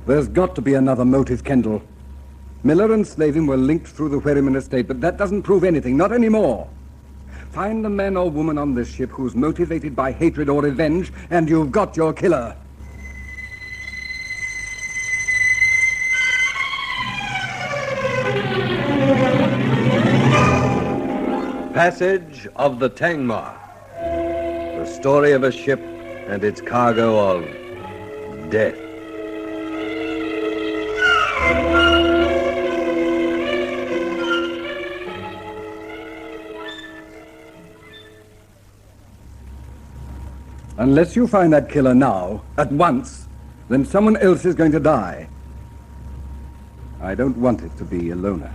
There's got to be another motive, Kendall. Miller and Slavin were linked through the Wherryman estate, but that doesn't prove anything, not anymore. Find the man or woman on this ship who's motivated by hatred or revenge, and you've got your killer. Passage of the Tangmar. The story of a ship and its cargo of death. Unless you find that killer now, at once, then someone else is going to die. I don't want it to be Ilona.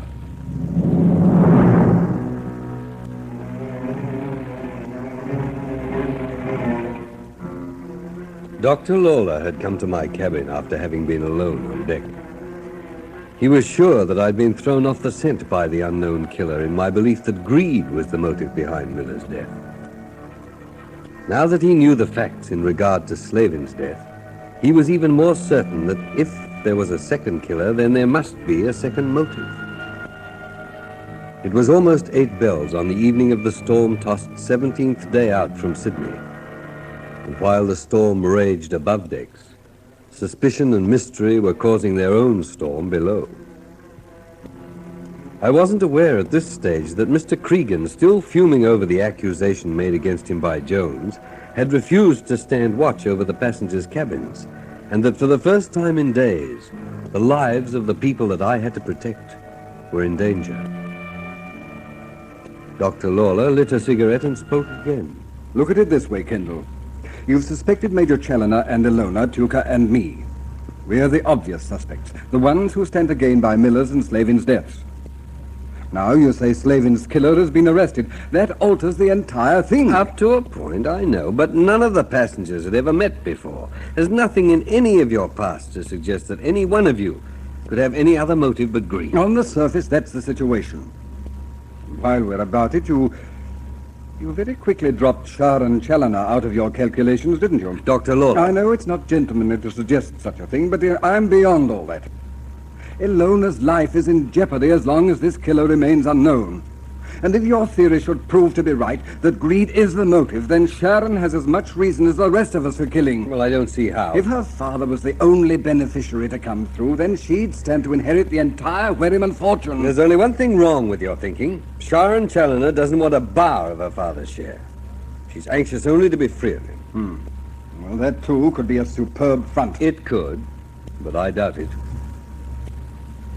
Dr. Lawler had come to my cabin after having been alone on deck. He was sure that I'd been thrown off the scent by the unknown killer in my belief that greed was the motive behind Miller's death. Now that he knew the facts in regard to Slavin's death, he was even more certain that if there was a second killer, then there must be a second motive. It was almost 8 bells on the evening of the storm-tossed 17th day out from Sydney. And while the storm raged above decks, suspicion and mystery were causing their own storm below. I wasn't aware at this stage that Mr. Cregan, still fuming over the accusation made against him by Jones, had refused to stand watch over the passengers' cabins, and that for the first time in days, the lives of the people that I had to protect were in danger. Dr. Lawler lit a cigarette and spoke again. Look at it this way, Kendall. You've suspected Major Challoner and Ilona, Tuka, and me. We're the obvious suspects, the ones who stand to gain by Miller's and Slavin's deaths. Now you say Slavin's killer has been arrested. That alters the entire thing. Up to a point, I know, but none of the passengers had ever met before. There's nothing in any of your past to suggest that any one of you could have any other motive but greed. On the surface, that's the situation. While we're about it, you very quickly dropped Shar and Challoner out of your calculations, didn't you? Dr. Lawler. I know it's not gentlemanly to suggest such a thing, but I'm beyond all that. Ilona's life is in jeopardy as long as this killer remains unknown. And if your theory should prove to be right, that greed is the motive, then Sharon has as much reason as the rest of us for killing. Well, I don't see how. If her father was the only beneficiary to come through, then she'd stand to inherit the entire Wherryman fortune. There's only one thing wrong with your thinking. Sharon Challoner doesn't want a bar of her father's share. She's anxious only to be free of him. Well, that, too, could be a superb front. It could, but I doubt it.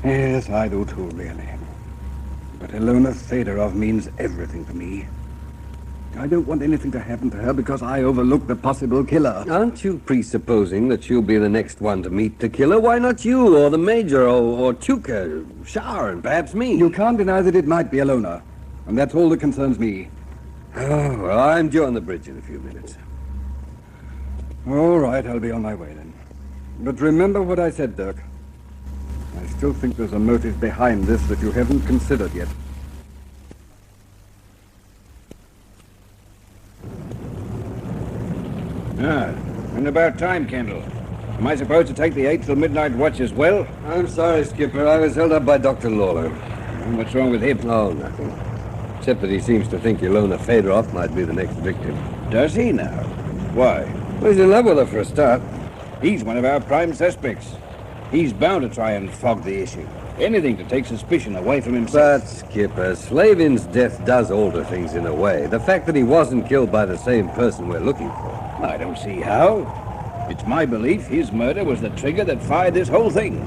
Yes, I do, too, really. But Ilona Fedorov means everything to me. I don't want anything to happen to her because I overlooked the possible killer. Aren't you presupposing that she'll be the next one to meet the killer? Why not you, or the Major, or Tuka, Shar, and perhaps me? You can't deny that it might be Ilona, and that's all that concerns me. Oh, well, I'm due on the bridge in a few minutes. All right, I'll be on my way then. But remember what I said, Dirk. I still think there's a motive behind this that you haven't considered yet. And about time, Kendall. Am I supposed to take the 8 till midnight watch as well? I'm sorry, Skipper. I was held up by Dr. Lawler. What's wrong with him? Oh, nothing. Except that he seems to think Ilona Fedorov might be the next victim. Does he now? Why? Well, he's in love with her for a start. He's one of our prime suspects. He's bound to try and fog the issue. Anything to take suspicion away from himself. But, Skipper, Slavin's death does alter things in a way. The fact that he wasn't killed by the same person we're looking for. I don't see how. It's my belief his murder was the trigger that fired this whole thing.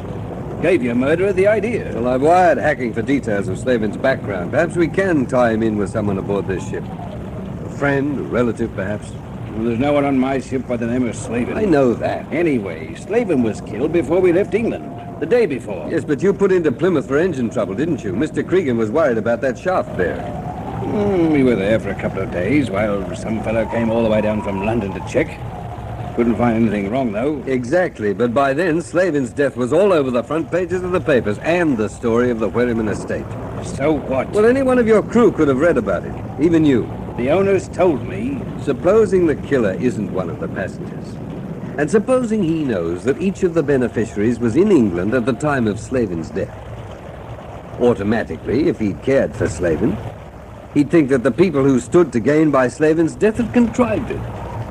Gave your murderer the idea. Well, I've wired hacking for details of Slavin's background. Perhaps we can tie him in with someone aboard this ship. A friend, a relative, perhaps. Well, there's no one on my ship by the name of Slavin. I know that. Anyway, Slavin was killed before we left England. The day before. Yes, but you put into Plymouth for engine trouble, didn't you? Mr. Cregan was worried about that shaft there. We were there for a couple of days while some fellow came all the way down from London to check. Couldn't find anything wrong, though. Exactly, but by then, Slavin's death was all over the front pages of the papers and the story of the Wherryman estate. So what? Well, any one of your crew could have read about it. Even you. The owners told me. Supposing the killer isn't one of the passengers. And supposing he knows that each of the beneficiaries was in England at the time of Slavin's death. Automatically, if he'd cared for Slavin, he'd think that the people who stood to gain by Slavin's death had contrived it.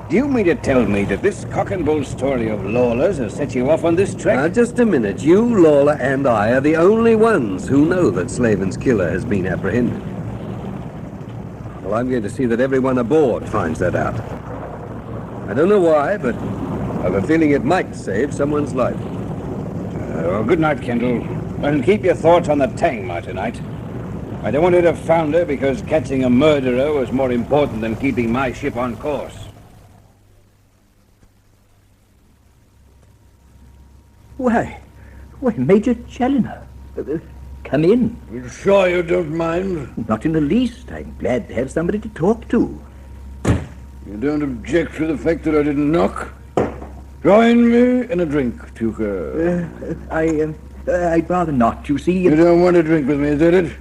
Do you mean to tell me that this cock and bull story of Lawler's has set you off on this track? Now, just a minute. You, Lawler, and I are the only ones who know that Slavin's killer has been apprehended. Well, I'm going to see that everyone aboard finds that out. I don't know why, but I've a feeling it might save someone's life. Well, good night, Kendall. And keep your thoughts on the Tangmar tonight. I don't want her to founder because catching a murderer was more important than keeping my ship on course. Why, Major Challoner. Come in. You sure you don't mind? Not in the least. I'm glad to have somebody to talk to. You don't object to the fact that I didn't knock? Join me in a drink, Tucker. I'd rather not, you see. You don't want to drink with me, is that it?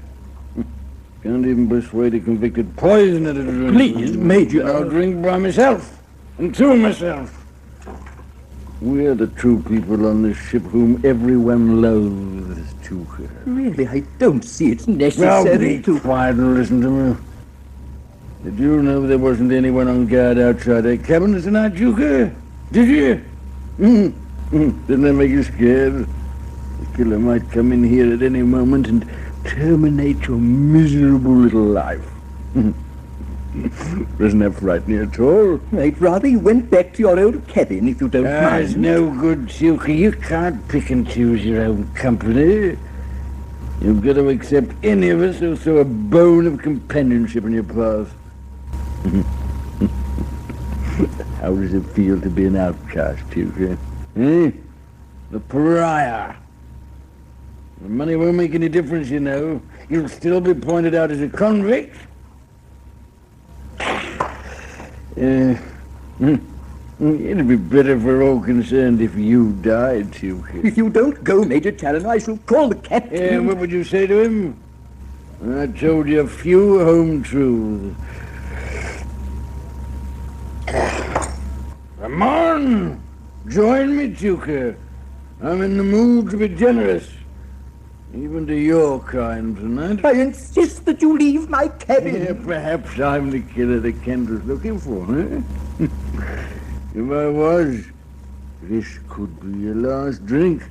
Can't even persuade a convicted poisoner to drink. Please, Major. I'll drink by myself, and to myself. We're the true people on this ship whom everyone loathes, Tucker. Really, I don't see it's Now necessary be to... quiet and listen to me. Did you know there wasn't anyone on guard outside their cabin tonight, Tucker? Did you? Didn't that make you scared? The killer might come in here at any moment and terminate your miserable little life. Doesn't that frighten you at all? I'd rather you went back to your old cabin, if you don't mind. It's no good, Tucker. You can't pick and choose your own company. You've got to accept any of us who throw a bone of companionship in your path. How does it feel to be an outcast, Tucker? The pariah. The money won't make any difference, you know. You'll still be pointed out as a convict. It'd be better for all concerned if you died, Tucker. If you don't go, Major Challoner, I shall call the captain. What would you say to him? I told you a few home truths. Come on! Join me, Tucker. I'm in the mood to be generous. Even to your kind tonight. I insist that you leave my cabin. Perhaps I'm the killer that Kendall's looking for, eh? If I was, this could be your last drink.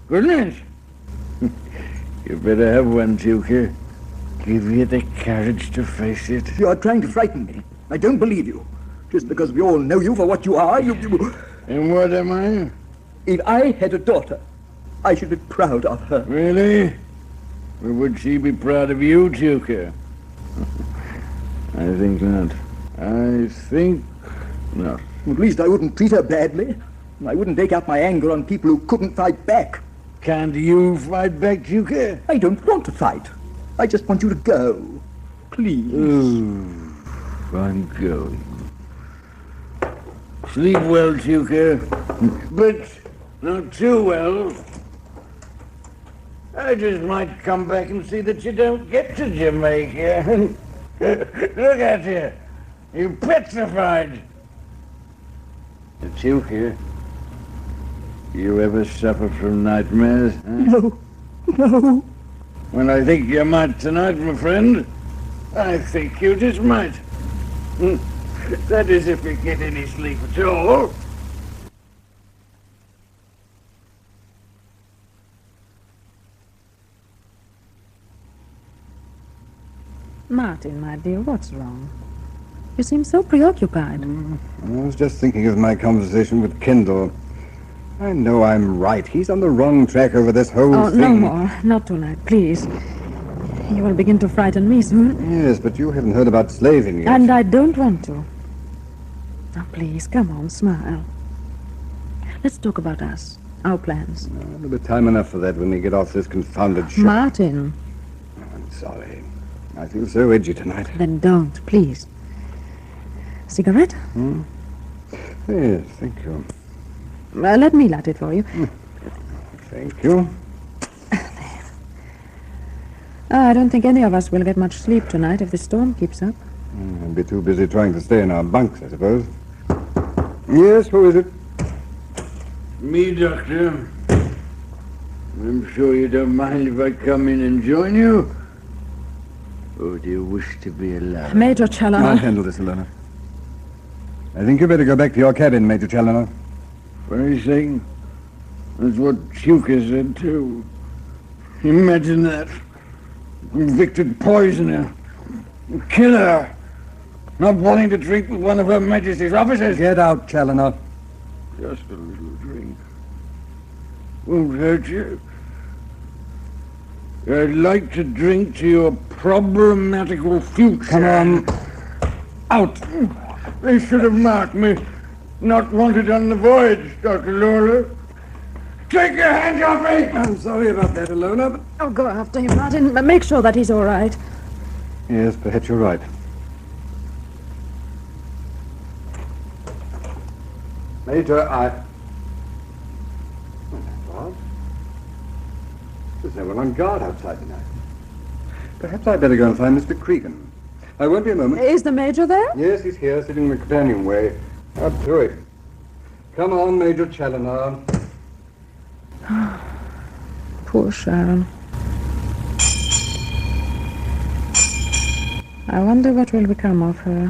Couldn't it? You better have one, Tucker. Give you the courage to face it. You are trying to frighten me. I don't believe you. Just because we all know you for what you are, you... And what am I? If I had a daughter, I should be proud of her. Really? Or would she be proud of you, Tucker? I think not. I think not. At least I wouldn't treat her badly. I wouldn't take out my anger on people who couldn't fight back. Can't you fight back, Tucker? I don't want to fight. I just want you to go. Please. I'm going. Sleep well, Tucker. But not too well. I just might come back and see that you don't get to Jamaica. Look at you. You're petrified. Tucker, you ever suffer from nightmares? Huh? No. Well, I think you might tonight, my friend. I think you just might. That is, if you get any sleep at all. Martin, my dear, what's wrong? You seem so preoccupied. I was just thinking of my conversation with Kendall. I know I'm right. He's on the wrong track over this whole thing. No more. Not tonight, please. You will begin to frighten me soon. Yes, but you haven't heard about slaving yet. And I don't want to. Now, please, come on, smile. Let's talk about us, our plans. There'll be time enough for that when we get off this confounded ship. Martin. I'm sorry. I feel so edgy tonight. Then don't, please. Cigarette? Yes, thank you. Let me light it for you. Thank you. I don't think any of us will get much sleep tonight if the storm keeps up. I'll be too busy trying to stay in our bunks, I suppose. Yes, who is it? Me, Doctor. I'm sure you don't mind if I come in and join you? Or do you wish to be alone? Major Challoner. I'll handle this, Ilona. I think you better go back to your cabin, Major Challoner. Funny thing, that's what Chuka said, too. Imagine that. Convicted poisoner. Killer. Not wanting to drink with one of Her Majesty's officers. Get out, Challoner. Just a little drink. Won't hurt you. I'd like to drink to your problematical future. Come on. Out. They should have marked me. Not wanted on the voyage, Dr. Lawler. Take your hands off me! I'm sorry about that, Ilona, but... I'll go after him, Martin. Make sure that he's all right. Yes, perhaps you're right. Major, What? There's no one on guard outside tonight. Perhaps I'd better go and find Mr. Cregan. I won't be a moment. Is the Major there? Yes, he's here, sitting in the companionway. Up to it. Come on, Major Challoner. Poor Sharon. I wonder what will become of her.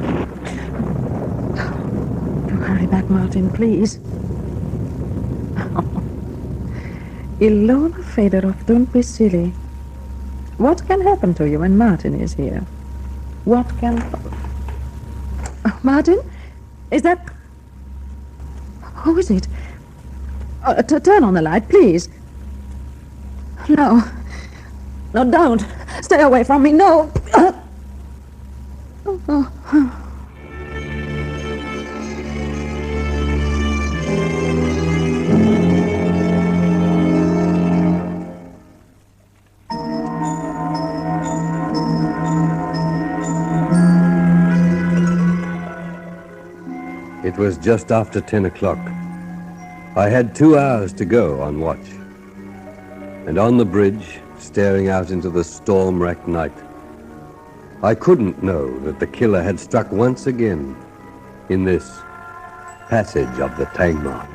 You hurry back, Martin, please. Ilona Fedorov, don't be silly. What can happen to you when Martin is here? What can... Martin? Is that... Who is it? Turn on the light, please. No. No, don't. Stay away from me. No. It was just after 10 o'clock. I had 2 hours to go on watch. And on the bridge, staring out into the storm-racked night, I couldn't know that the killer had struck once again in this passage of the Tangmar.